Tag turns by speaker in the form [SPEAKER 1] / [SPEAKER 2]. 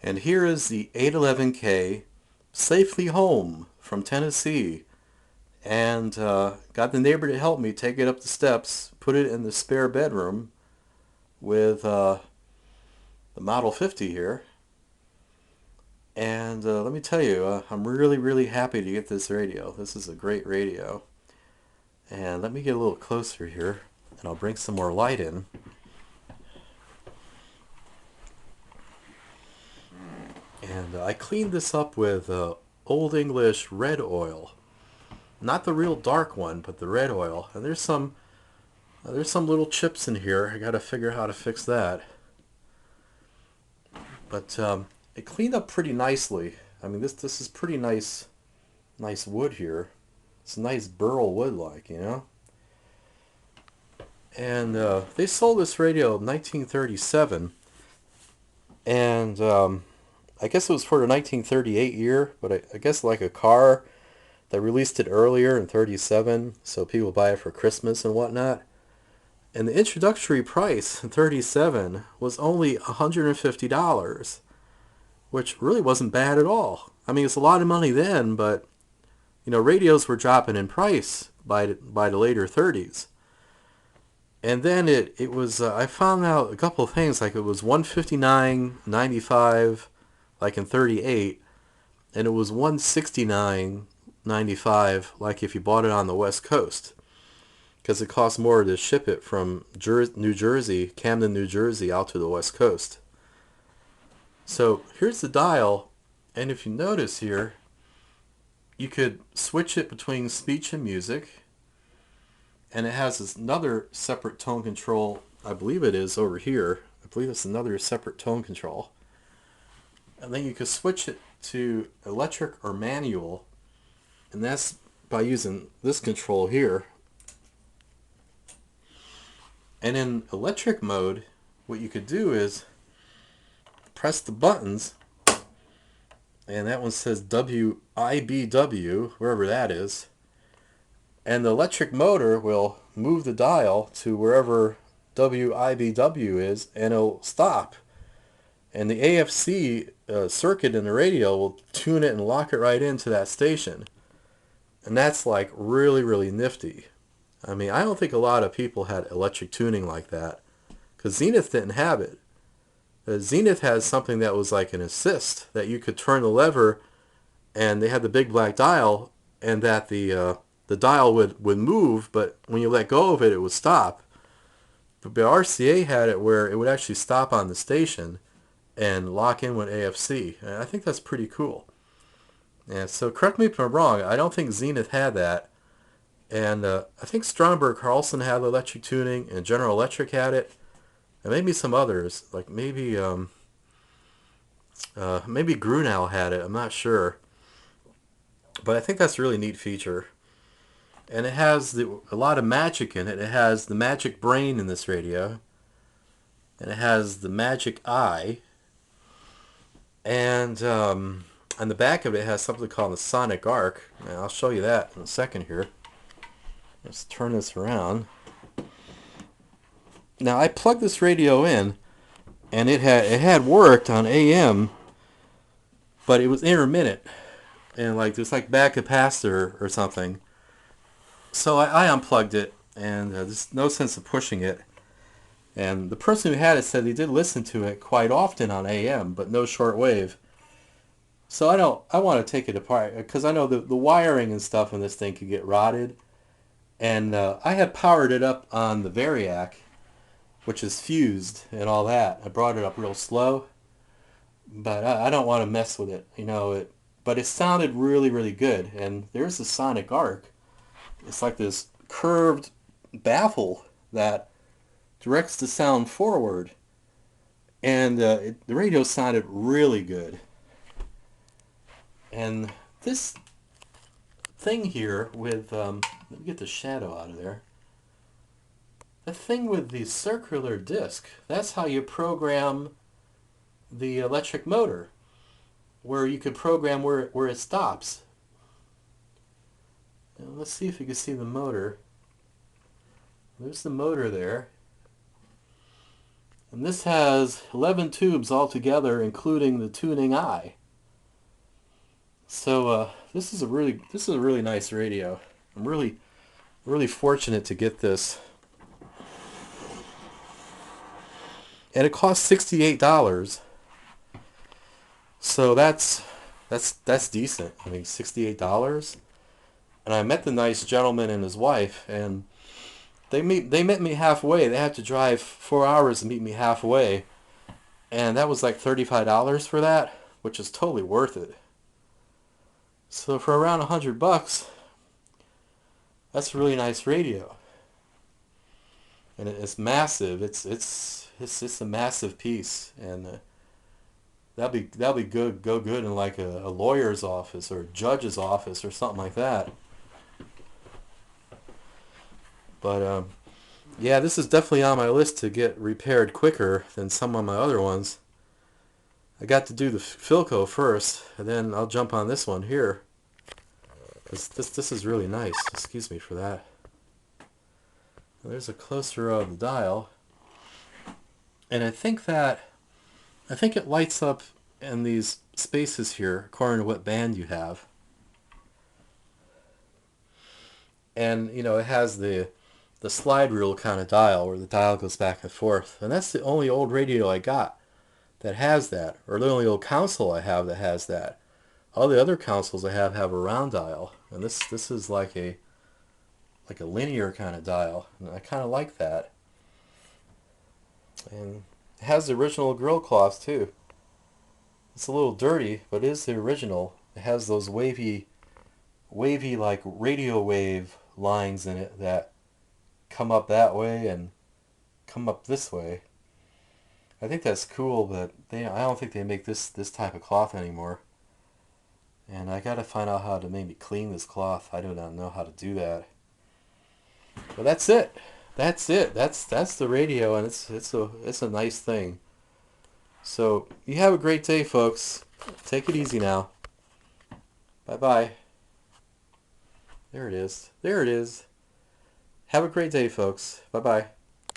[SPEAKER 1] And here is the 811K safely home from Tennessee. And got the neighbor to help me take it up the steps, put it in the spare bedroom with the Model 50 here. And let me tell you, I'm really, really happy to get this radio. This is a great radio. And let me get a little closer here, and I'll bring some more light in. And I cleaned this up with Old English red oil. Not the real dark one, but the red oil. And there's some little chips in here. I got to figure out how to fix that. But it cleaned up pretty nicely. I mean, this is pretty nice wood here. It's nice burl wood like, you know. And they sold this radio in 1937, and I guess it was for the 1938 year, but I guess like a car that released it earlier in 37, so people buy it for Christmas and whatnot. And the introductory price in 37 was only $150, which really wasn't bad at all. I mean, it's a lot of money then, but you know, radios were dropping in price by the later 30s. And then it was I found out a couple of things, like it was 159.95 like in 38, and it was 169.95 like if you bought it on the West Coast, because it costs more to ship it from New Jersey, Camden, New Jersey, out to the West Coast. So here's the dial, and if you notice here, you could switch it between speech and music, and it has this another separate tone control. I believe it is over here. I believe it's another separate tone control. And then you could switch it to electric or manual, and that's by using this control here. And in electric mode, what you could do is press the buttons, and that one says WIBW, wherever that is. And the electric motor will move the dial to wherever WIBW is, and it'll stop. And the AFC circuit in the radio will tune it and lock it right into that station. And that's like really, really nifty. I mean, I don't think a lot of people had electric tuning like that, because Zenith didn't have it. Zenith has something that was like an assist, that you could turn the lever, and they had the big black dial, and that the dial would move, but when you let go of it, it would stop. But the RCA had it where it would actually stop on the station and lock in with AFC. And I think that's pretty cool. And so correct me if I'm wrong, I don't think Zenith had that. And I think Stromberg Carlson had electric tuning, and General Electric had it, and maybe some others, like maybe Grunow had it. I'm not sure, but I think that's a really neat feature. And it has a lot of magic in it. It has the magic brain in this radio, and it has the magic eye, and on the back of it has something called the sonic arc. And I'll show you that in a second here. Let's turn this around. Now I plugged this radio in, and it had worked on AM, but it was intermittent, and like there's like bad capacitor or something. So I unplugged it, and there's no sense of pushing it. And the person who had it said he did listen to it quite often on AM, but no shortwave. So I want to take it apart, because I know the wiring and stuff in this thing could get rotted. And I had powered it up on the Variac, which is fused and all that. I brought it up real slow, but I don't want to mess with it, you know. But it sounded really, really good. And there's the sonic arc. It's like this curved baffle that directs the sound forward, and the radio sounded really good. And this thing here with let me get the shadow out of there. The thing with the circular disc, that's how you program the electric motor, where you could program where it stops. Now, let's see if you can see the motor. There's the motor there. And this has 11 tubes altogether, including the tuning eye. So this is a really nice radio. I'm really fortunate to get this. And it cost $68. So that's decent. I mean, $68. And I met the nice gentleman and his wife, and they met me halfway. They had to drive 4 hours to meet me halfway, and that was like $35 for that, which is totally worth it. So for around $100, that's a really nice radio, and it's massive. It's a massive piece, and that'll be good. Go good in like a lawyer's office or a judge's office or something like that. But yeah, this is definitely on my list to get repaired quicker than some of my other ones. I got to do the Philco first, and then I'll jump on this one here. This is really nice. Excuse me for that. There's a closer of the dial, and I think it lights up in these spaces here according to what band you have. And you know, it has the slide rule kind of dial where the dial goes back and forth, and that's the only old radio I got that has that, or the only old console I have that has that. All the other consoles I have a round dial, and this is like a linear kind of dial, and I kind of like that. And it has the original grill cloth too. It's a little dirty, but it is the original. It has those wavy like radio wave lines in it that come up that way and come up this way. I think that's cool, but I don't think they make this type of cloth anymore. And I gotta find out how to maybe clean this cloth. I do not know how to do that. But that's it. That's it. That's the radio, and it's a nice thing. So you have a great day, folks. Take it easy now. Bye bye. There it is. There it is. Have a great day, folks. Bye bye.